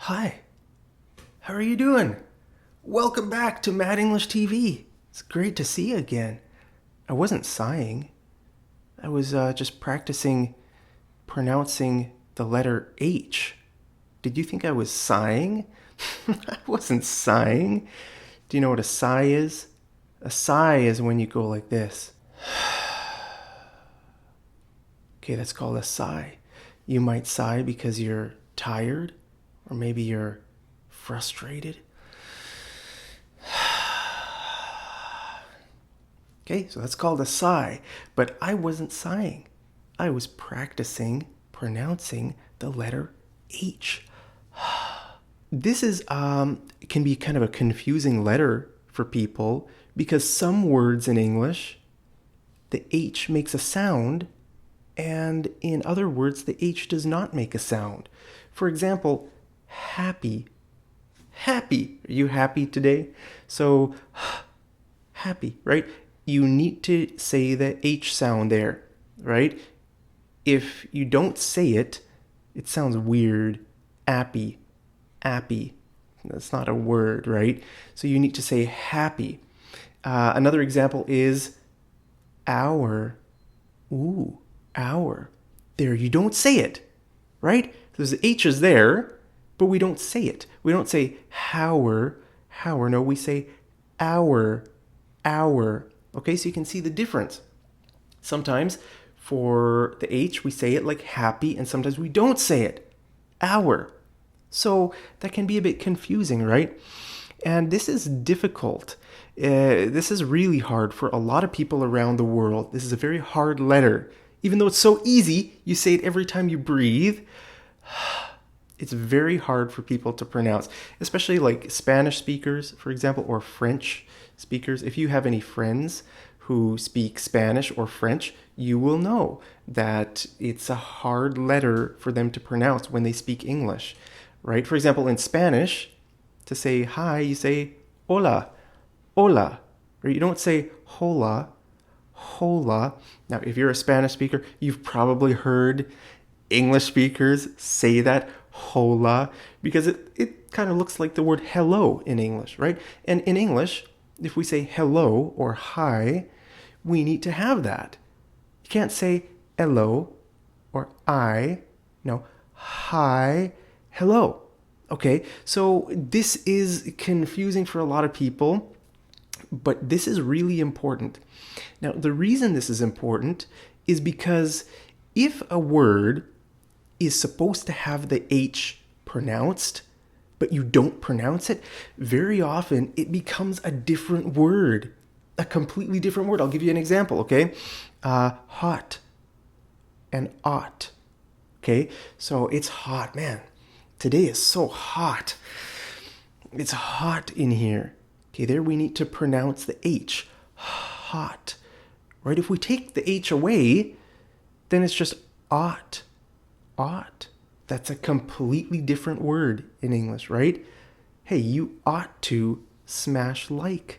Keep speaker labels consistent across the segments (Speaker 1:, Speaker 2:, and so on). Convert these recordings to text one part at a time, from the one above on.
Speaker 1: Hi, how are you doing? Welcome back to Mad English TV. It's great to see you again. I wasn't sighing. I was just practicing pronouncing the letter H. Did you think I was sighing? I wasn't sighing. Do you know what a sigh is? A sigh is when you go like this. Okay, that's called a sigh. You might sigh because you're tired, or maybe you're frustrated. Okay, so that's called a sigh. But I wasn't sighing. I was practicing pronouncing the letter H. This is can be kind of a confusing letter for people because some words in English, the H makes a sound, and in other words, the H does not make a sound. For example, happy. Happy. Are you happy today? So, happy, right? You need to say the H sound there, right? If you don't say it, it sounds weird. Appy, appy. That's not a word, right? So you need to say happy. Another example is hour. Ooh, hour. There, you don't say it, right? There's H's there, but we don't say it. We don't say hour, hour. No, we say hour, hour. Okay, so you can see the difference. Sometimes for the H, we say it like happy, and sometimes we don't say it. Hour. So that can be a bit confusing, right? And this is difficult. This is really hard for a lot of people around the world. This is a very hard letter. Even though it's so easy, you say it every time you breathe. It's very hard for people to pronounce, especially like Spanish speakers, for example, or French speakers. If you have any friends who speak Spanish or French, you will know that it's a hard letter for them to pronounce when they speak English, right? For example, in Spanish, to say hi, you say hola, hola, or you don't say hola, hola. Now, if you're a Spanish speaker, you've probably heard English speakers say that hola because it kind of looks like the word hello in English, right? And in English, if we say hello or hi, we need to have that. You can't say hello or I. No, hi, hello. Okay, so this is confusing for a lot of people, but this is really important. Now, the reason this is important is because if a word is supposed to have the H pronounced, but you don't pronounce it, very often it becomes a different word, a completely different word. I'll give you an example, okay? Hot and ought, okay? So it's hot, man. Today is so hot. It's hot in here. Okay, there we need to pronounce the H. Hot, right? If we take the H away, then it's just ought. Ought. That's a completely different word in English, right? Hey, you ought to smash like.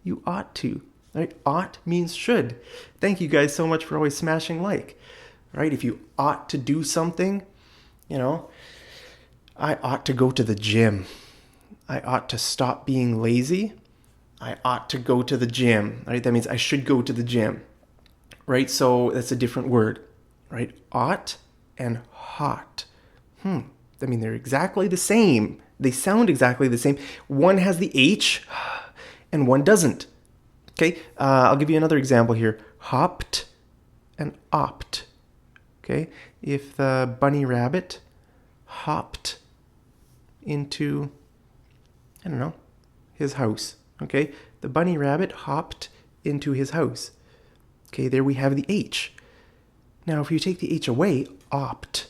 Speaker 1: You ought to. Right? Ought means should. Thank you guys so much for always smashing like. Right? If you ought to do something, I ought to go to the gym. I ought to stop being lazy. I ought to go to the gym. Right? That means I should go to the gym. Right? So that's a different word. Right? Ought and hot. I mean, they're exactly the same. They sound exactly the same. One has the H and one doesn't. Okay, I'll give you another example here. Hopped and opt. Okay, if the bunny rabbit hopped into, I don't know, his house. Okay, the bunny rabbit hopped into his house. Okay, there we have the H. Now, if you take the H away, opt.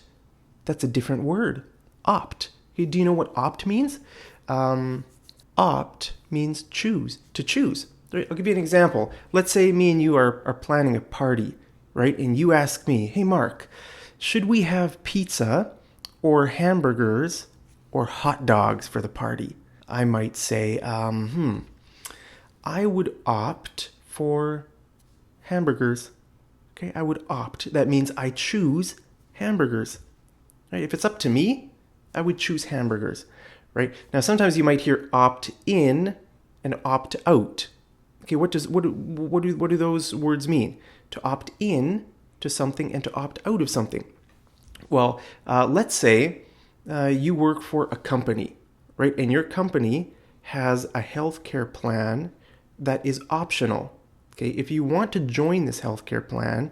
Speaker 1: That's a different word. Opt. Okay, do you know what opt means? Opt means choose, to choose. Right, I'll give you an example. Let's say me and you are planning a party, right? And you ask me, hey, Mark, should we have pizza or hamburgers or hot dogs for the party? I might say, I would opt for hamburgers. Okay, I would opt. That means I choose hamburgers. Right? If it's up to me, I would choose hamburgers, right? Now, sometimes you might hear opt in and opt out. Okay, what do those words mean? To opt in to something and to opt out of something. Well, let's say you work for a company, right? And your company has a healthcare plan that is optional. Okay, if you want to join this healthcare plan,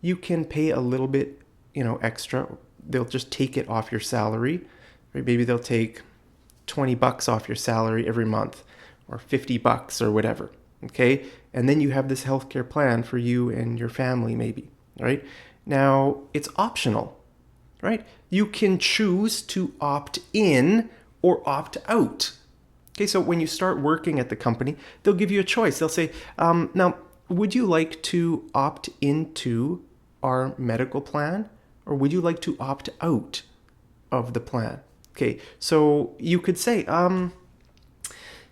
Speaker 1: you can pay a little bit, extra. They'll just take it off your salary, right? Maybe they'll take $20 off your salary every month, or $50 or whatever. Okay, and then you have this healthcare plan for you and your family, maybe, right? Now it's optional, right? You can choose to opt in or opt out. Okay, so when you start working at the company, they'll give you a choice. They'll say, now, would you like to opt into our medical plan, or would you like to opt out of the plan? Okay, so you could say,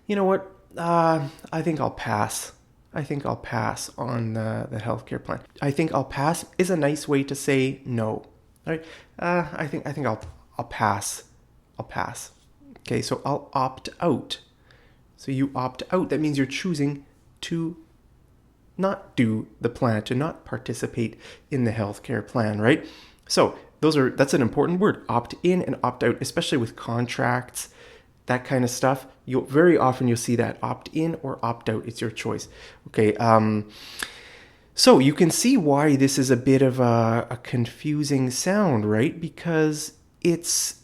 Speaker 1: you know what, I think I'll pass. I think I'll pass on the healthcare plan. I think I'll pass is a nice way to say no, right? I think I'll pass. I'll pass. Okay, so I'll opt out. So you opt out. That means you're choosing to not do the plan, to not participate in the healthcare plan, right? So that's an important word, opt in and opt out, especially with contracts, that kind of stuff. Very often you'll see that opt in or opt out. It's your choice. Okay. So you can see why this is a bit of a confusing sound, right? Because it's,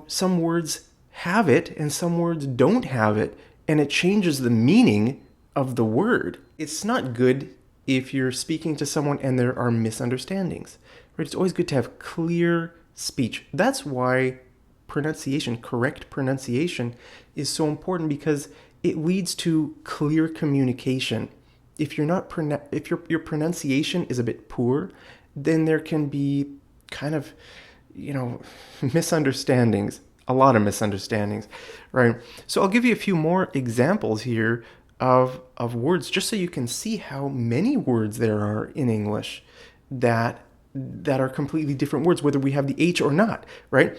Speaker 1: some words have it and some words don't have it, and it changes the meaning of the word. It's not good if you're speaking to someone and there are misunderstandings, right? It's always good to have clear speech. That's why correct pronunciation is so important, because it leads to clear communication. If your pronunciation is a bit poor, then there can be kind of, misunderstandings, a lot of misunderstandings, right? So I'll give you a few more examples here of words, just so you can see how many words there are in English that are completely different words, whether we have the H or not, right?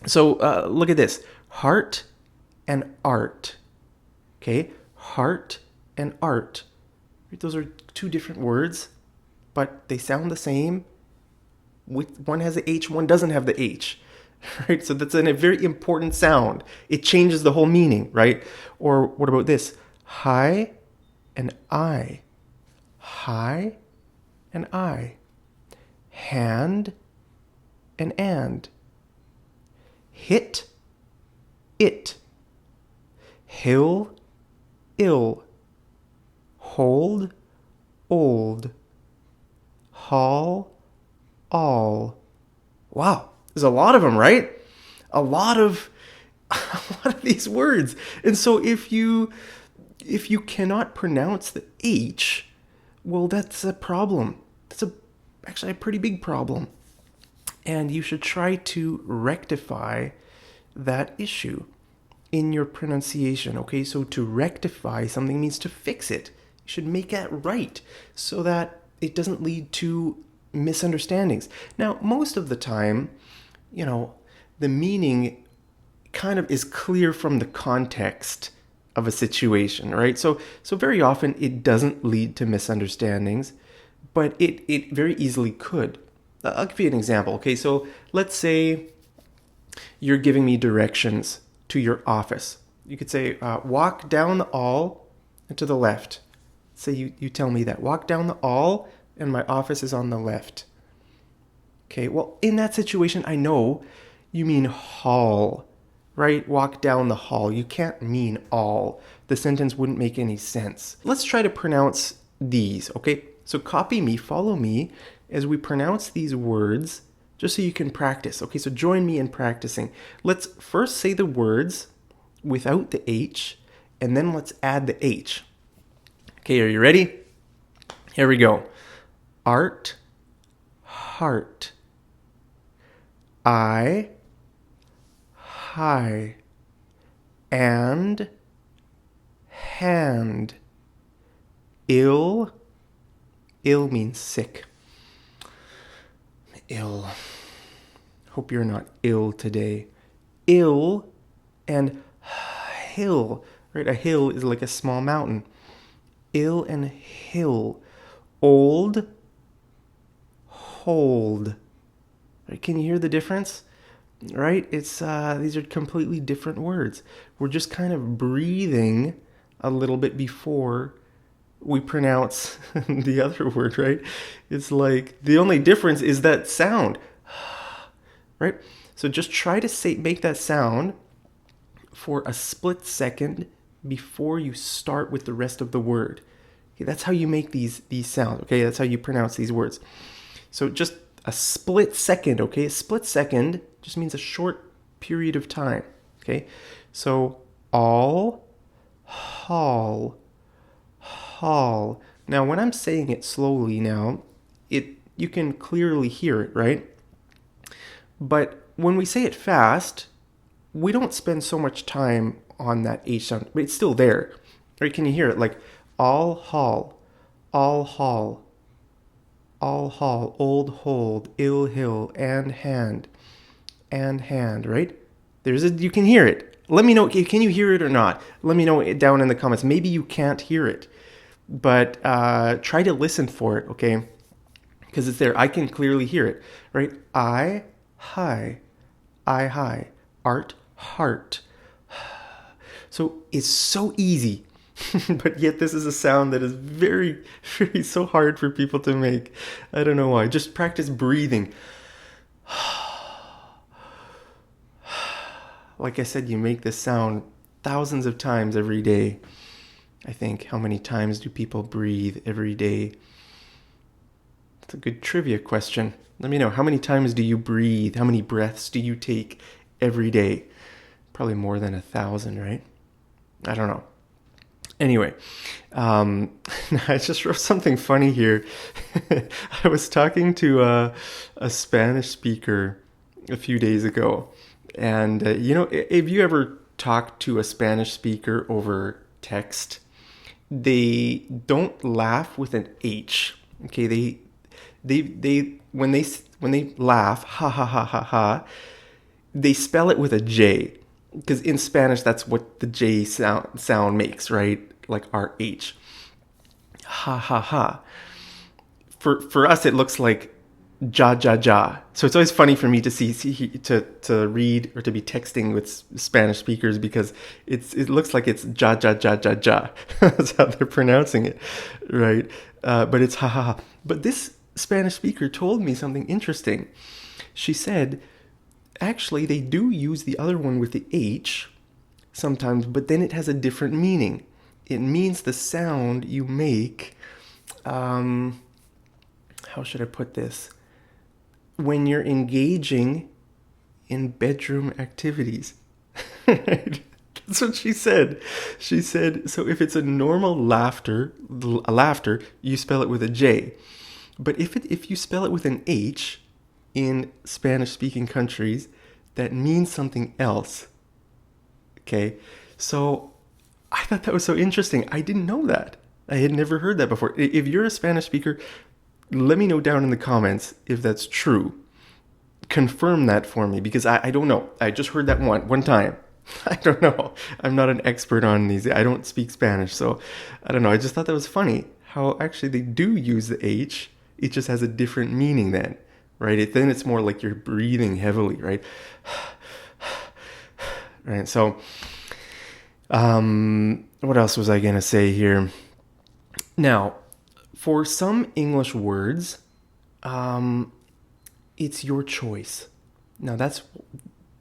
Speaker 1: So look at this, heart and art. Okay, heart and art. Those are two different words, but they sound the same. One has the H, one doesn't have the H, right? So that's a very important sound. It changes the whole meaning, right? Or what about this? High and I. High and I. Hand and. Hit, it. Hill, ill. Hold, old. Haul, all. Wow, there's a lot of them, right? A lot of these words. And so if you cannot pronounce the H, well, that's a problem. That's actually a pretty big problem. And you should try to rectify that issue in your pronunciation. Okay, so to rectify something means to fix it. You should make that right so that it doesn't lead to misunderstandings. Now, most of the time, the meaning kind of is clear from the context of a situation, right? So very often it doesn't lead to misunderstandings, but it very easily could. I'll give you an example. Okay, so let's say you're giving me directions to your office. You could say, walk down the hall and to the left. Say you tell me that. Walk down the hall and my office is on the left. Okay, well, in that situation, I know you mean hall, right? Walk down the hall. You can't mean all. The sentence wouldn't make any sense. Let's try to pronounce these, okay? So copy me, follow me as we pronounce these words, just so you can practice. Okay, so join me in practicing. Let's first say the words without the H, and then let's add the H. Okay, are you ready? Here we go. Art, heart. I, high. And, hand. Ill means sick. Ill. Hope you're not ill today. Ill and hill, right? A hill is like a small mountain. Ill and hill. Old, hold. Right? Can you hear the difference? Right? It's these are completely different words. We're just kind of breathing a little bit before we pronounce the other word, right? It's like the only difference is that sound, right? So just try to make that sound for a split second before you start with the rest of the word. Okay, that's how you make these sounds. Okay, that's how you pronounce these words. So just a split second. Okay, a split second just means a short period of time. Okay, so all, haul, haul. Now, when I'm saying it slowly now, you can clearly hear it, right? But when we say it fast, we don't spend so much time on that H sound, but it's still there. Right? Can you hear it? Like all haul, all haul, all haul, old hold, ill hill, and hand, right? You can hear it. Let me know, can you hear it or not? Let me know down in the comments. Maybe you can't hear it, but try to listen for it, okay? Because it's there. I can clearly hear it, right? I, hi, art, heart. So it's so easy, but yet this is a sound that is very, very so hard for people to make. I don't know why. Just practice breathing. Like I said, you make this sound thousands of times every day. I think, how many times do people breathe every day? That's a good trivia question. Let me know, how many times do you breathe? How many breaths do you take every day? Probably more than 1,000, right? I don't know. Anyway, I just wrote something funny here. I was talking to a Spanish speaker a few days ago. And, if you ever talk to a Spanish speaker over text, they don't laugh with an H. Okay, they when they laugh, ha ha ha ha ha, they spell it with a J, because in Spanish that's what the J sound makes, right? Like RH. Ha ha ha. For us, it looks like ja ja ja. So it's always funny for me to to read or to be texting with Spanish speakers, because it looks like it's ja ja ja ja ja. That's how they're pronouncing it, right? But it's ha ha ha. But this Spanish speaker told me something interesting. She said, actually, they do use the other one with the H sometimes, but then it has a different meaning. It means the sound you make. How should I put this? When you're engaging in bedroom activities. Right? That's what she said. She said, so if it's a normal laughter, you spell it with a J. But if you spell it with an H in Spanish-speaking countries, that means something else. Okay? So I thought that was so interesting. I didn't know that. I had never heard that before. If you're a Spanish speaker, let me know down in the comments if that's true. Confirm that for me, because I don't know. I just heard that one time. I don't know. I'm not an expert on these. I don't speak Spanish, so I don't know. I just thought that was funny how actually they do use the H. It just has a different meaning then, right? Then it's more like you're breathing heavily, right? Right. So, what else was I going to say here? Now, for some English words, it's your choice. Now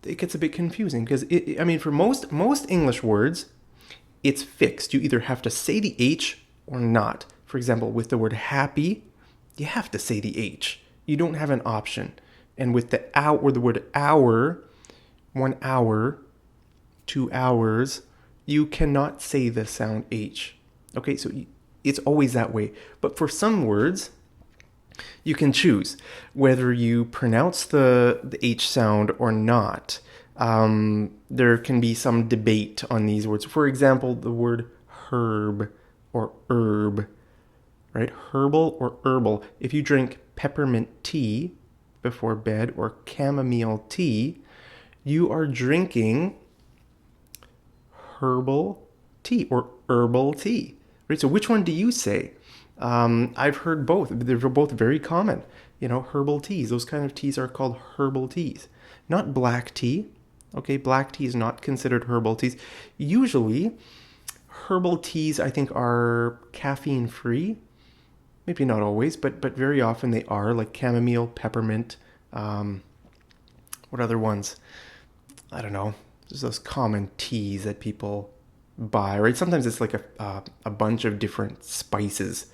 Speaker 1: it gets a bit confusing, because for most English words, it's fixed. You either have to say the H or not. For example, with the word happy, you have to say the H. You don't have an option. And with the word hour, 1 hour, 2 hours, you cannot say the sound H. Okay, so it's always that way. But for some words, you can choose whether you pronounce the H sound or not. There can be some debate on these words. For example, the word herb or herb, right? Herbal or herbal. If you drink peppermint tea, before bed or chamomile tea, you are drinking herbal tea or herbal tea, right? So which one do you say? I've heard both. They're both very common. Herbal teas. Those kind of teas are called herbal teas, not black tea. Okay, black tea is not considered herbal teas. Usually, herbal teas, I think, are caffeine free. Maybe not always, but very often they are, like chamomile, peppermint. What other ones? I don't know. There's those common teas that people buy, right? Sometimes it's like a bunch of different spices.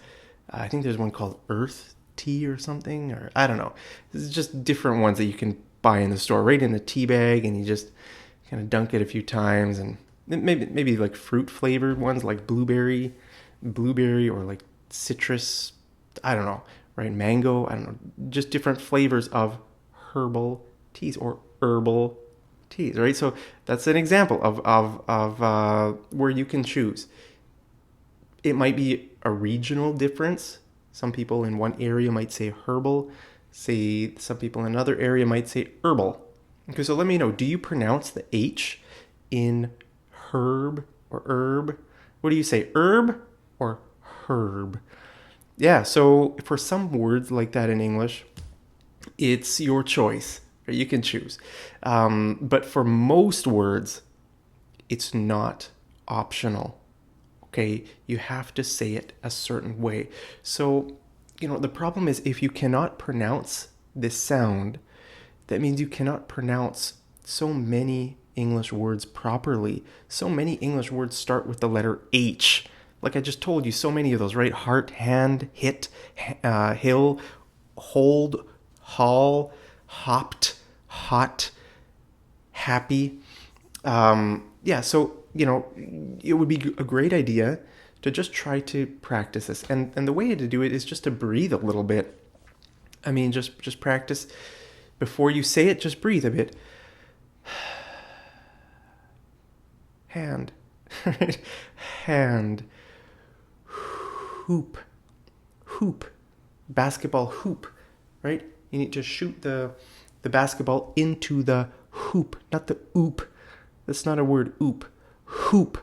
Speaker 1: I think there's one called earth tea or something, or I don't know. It's just different ones that you can buy in the store, right in a tea bag, and you just kind of dunk it a few times, and maybe like fruit flavored ones like blueberry, or like citrus. I don't know, right? Mango. I don't know. Just different flavors of herbal teas or herbal teas, right? So that's an example of where you can choose. It might be a regional difference. Some people in one area might say herbal. Say some people in another area might say herbal. Okay, so let me know. Do you pronounce the H in herb or herb? What do you say, herb or herb? Yeah, so for some words like that in English, it's your choice. You can choose. But for most words, it's not optional. Okay, you have to say it a certain way. So, the problem is if you cannot pronounce this sound, that means you cannot pronounce so many English words properly. So many English words start with the letter H. Like I just told you, so many of those, right? Heart, hand, hit, hill, hold, haul, hopped, hot, happy. So, it would be a great idea to just try to practice this. And the way to do it is just to breathe a little bit. I mean, just practice. Before you say it, just breathe a bit. Hand. Hand. Hoop. Basketball hoop, right? You need to shoot the basketball into the hoop, not the oop. That's not a word, oop. Hoop.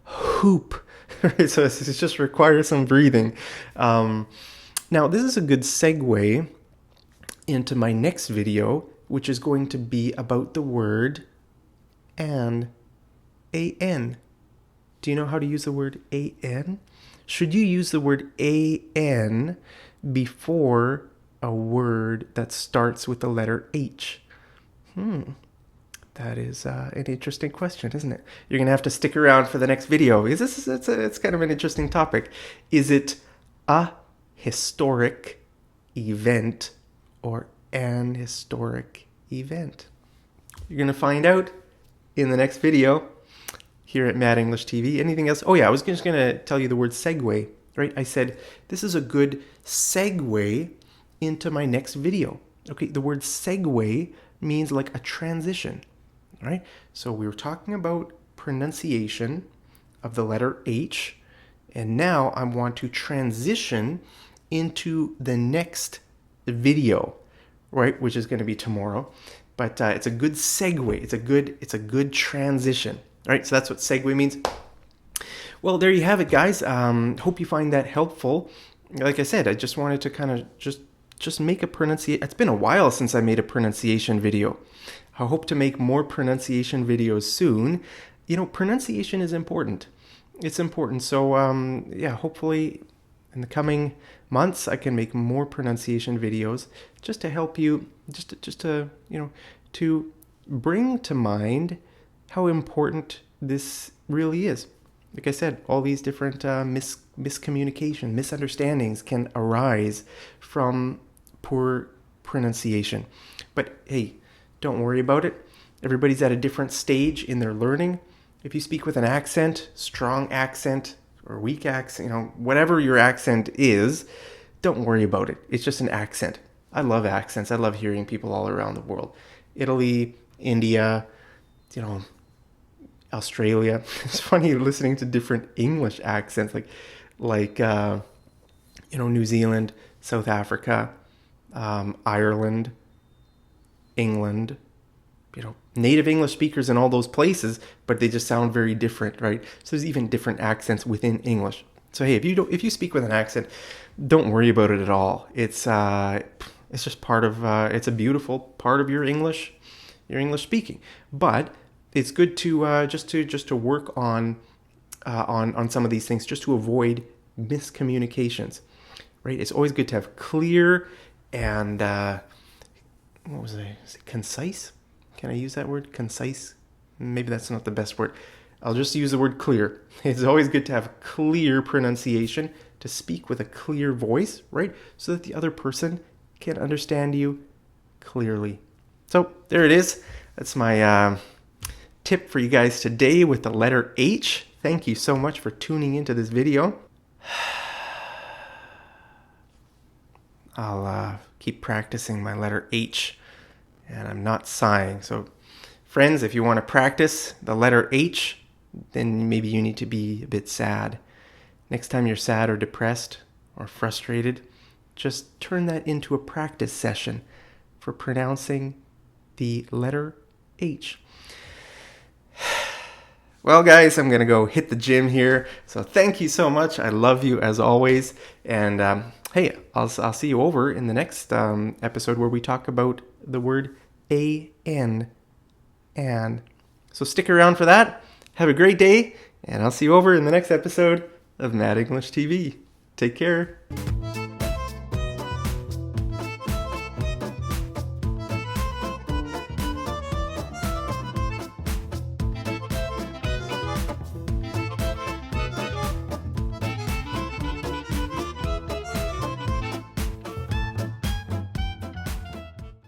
Speaker 1: Hoop. Right, so it just requires some breathing. Now, this is a good segue into my next video, which is going to be about the word an. A-N. Do you know how to use the word A-N? Should you use the word A-N before a word that starts with the letter H? That is an interesting question, isn't it? You're going to have to stick around for the next video. It's kind of an interesting topic. Is it a historic event or an historic event? You're going to find out in the next video here at Mad English TV. Anything else? Oh yeah, I was just going to tell you the word segue, right? I said this is a good segue into my next video. Okay, the word segue means like a transition, right? So we were talking about pronunciation of the letter H, and now I want to transition into the next video, right? Which is going to be tomorrow. But it's a good segue. It's a good transition. All right, so that's what segue means. Well, there you have it, guys. Hope you find that helpful. Like I said, I just wanted to kind of just make a pronunciation. It's been a while since I made a pronunciation video. I hope to make more pronunciation videos soon. Pronunciation is important. It's important. So, hopefully in the coming months, I can make more pronunciation videos just to help you, just to, to bring to mind how important this really is. Like I said, all these different miscommunication, misunderstandings can arise from poor pronunciation. But hey, don't worry about it. Everybody's at a different stage in their learning. If you speak with an accent, strong accent, or weak accent, whatever your accent is, don't worry about it. It's just an accent. I love accents. I love hearing people all around the world. Italy, India, Australia. It's funny listening to different English accents, like New Zealand, South Africa, Ireland, England, native English speakers in all those places, but they just sound very different, right? So there's even different accents within English. So hey, if you speak with an accent, don't worry about it at all. It's just part of it's a beautiful part of your English speaking. But it's good to just to work on some of these things, just to avoid miscommunications, right? It's always good to have clear and what was I? Is it concise? Can I use that word? Concise? Maybe that's not the best word. I'll just use the word clear. It's always good to have clear pronunciation, to speak with a clear voice, right? So that the other person can understand you clearly. So there it is. That's my tip for you guys today with the letter H. Thank you so much for tuning into this video. I'll keep practicing my letter H, and I'm not sighing. So friends, if you want to practice the letter H, then maybe you need to be a bit sad. Next time you're sad or depressed or frustrated, just turn that into a practice session for pronouncing the letter H. Well, guys, I'm going to go hit the gym here. So thank you so much. I love you as always. And hey, I'll see you over in the next episode where we talk about the word an. So stick around for that. Have a great day, and I'll see you over in the next episode of Mad English TV. Take care.